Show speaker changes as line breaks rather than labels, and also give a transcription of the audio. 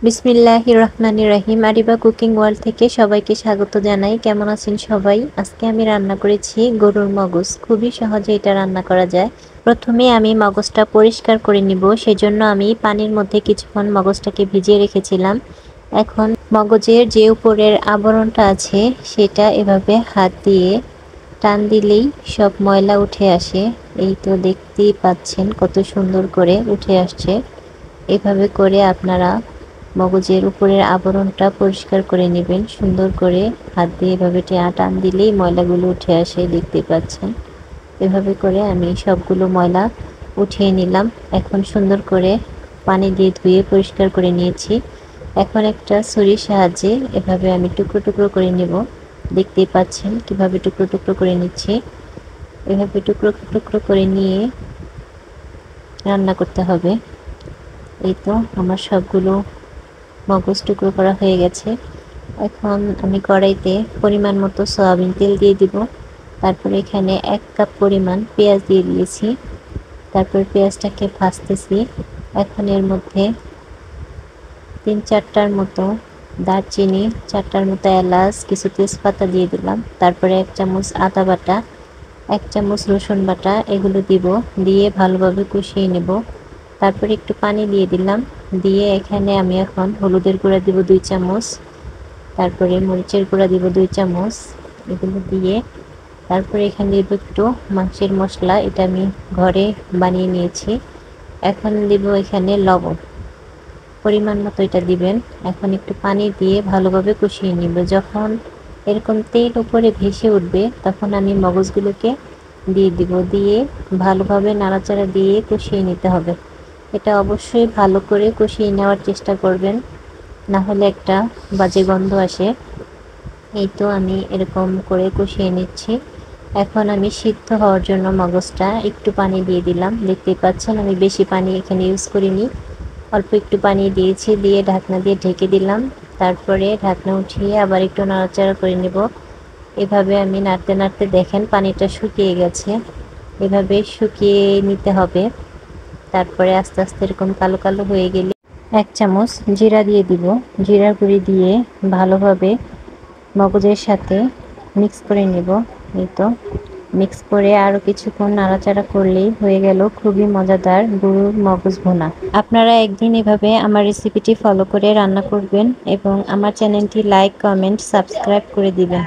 বিসমিল্লাহির রহমানির রহিম। আরিবা cooking world থেকে সবাইকে স্বাগত জানাই। কেমন আছেন সবাই? আজকে আমি রান্না করেছি গরুর মগজ। খুবই সহজে এটা রান্না করা যায়। প্রথমে আমি মগজটা পরিষ্কার করে নিব, সেজন্য আমি পানির মধ্যে কিছুক্ষণ মগজটাকে ভিজিয়ে রেখেছিলাম। এখন মগজের যে উপরের আবরণটা আছে সেটা এভাবে হাত দিয়ে টান দিলেই সব ময়লা উঠে আসে। এই তো দেখতেই পাচ্ছেন কত সুন্দর করে উঠে আসছে। এভাবে করে আপনারা মগজের উপরের আবরণটা পরিষ্কার করে নেবেন। সুন্দর করে হাত দিয়ে এভাবে টান দিলেই ময়লাগুলো উঠে আসে, দেখতে পাচ্ছেন। এভাবে করে আমি সবগুলো ময়লা উঠিয়ে নিলাম। এখন সুন্দর করে পানি দিয়ে ধুয়ে পরিষ্কার করে নিয়েছি। এখন একটা ছুরির সাহায্যে এভাবে আমি টুকরো টুকরো করে নেব। দেখতেই পাচ্ছেন কিভাবে টুকরো টুকরো করে নিচ্ছি। এভাবে টুকরো টুকরো করে নিয়ে রান্না করতে হবে। এই তো আমার সবগুলো মগজ টুকরো করা হয়ে গেছে। এখন আমি কড়াইতে পরিমাণ মতো সয়াবিন তেল দিয়ে দিব। তারপরে এখানে 1 কাপ পরিমাণ পেঁয়াজ দিয়ে দিয়েছি। তারপর পেঁয়াজটাকে ভাজতেছি। এখন এর মধ্যে 3-4টার মতো দারচিনি, 4টার মতো এলাচ, কিছু তেজপাতা দিয়ে দিলাম। তারপরে 1 চামচ আদা বাটা, 1 চামচ রসুন বাটা এগুলো দিব। দিয়ে ভালোভাবে কষিয়ে নেব। তারপরে একটু পানি দিয়ে দিলাম। দিয়ে এখানে আমি এখন হলুদের গুঁড়া দিব 2 চামচ, তারপরে মরিচের গুঁড়া দিব 2 চামচ। এগুলো দিয়ে তারপরে এখানে দিব একটু মাংসের মশলা, এটা আমি ঘরে বানিয়ে নিয়েছি। এখন দিব এখানে লবণ, পরিমাণ মতো এটা দিবেন। এখন একটু পানি দিয়ে ভালোভাবে কষিয়ে নিব। যখন এরকম তেল উপরে ভেসে উঠবে তখন আমি মগজগুলোকে দিয়ে দিব। দিয়ে ভালোভাবে নাড়াচাড়া দিয়ে কষিয়ে নিতে হবে। এটা অবশ্যই ভালো করে কষিয়ে নেওয়ার চেষ্টা করবেন, না হলে একটা বাজে গন্ধ আসে। এই তো আমি এরকম করে কষিয়ে নিচ্ছি। এখন আমি সিদ্ধ হওয়ার জন্য মগজটা একটু পানি দিয়ে দিলাম। দেখতেই পাচ্ছেন আমি বেশি পানি এখানে ইউজ করিনি, অল্প একটু পানি দিয়েছি। দিয়ে ঢাকনা দিয়ে ঢেকে দিলাম। তারপরে ঢাকনা উঠিয়ে আবার একটু নাড়াচাড়া করে নেব। এভাবে আমি নাড়তে নাড়তে দেখেন পানিটা শুকিয়ে গেছে। এভাবে শুকিয়ে নিতে হবে। তারপরে আস্তে আস্তে এরকম কালো কালো হয়ে গেলে 1 চামচ জিরা দিয়ে দিব। জিরা গুঁড়ি দিয়ে ভালোভাবে মগজের সাথে মিক্স করে নেব। এই তো মিক্স করে আরও কিছুক্ষণ নাড়াচাড়া করলেই হয়ে গেল খুবই মজাদার গরুর মগজ ভুনা। আপনারা একদিন এভাবে আমার রেসিপিটি ফলো করে রান্না করবেন এবং আমার চ্যানেলটি লাইক, কমেন্ট, সাবস্ক্রাইব করে দিবেন।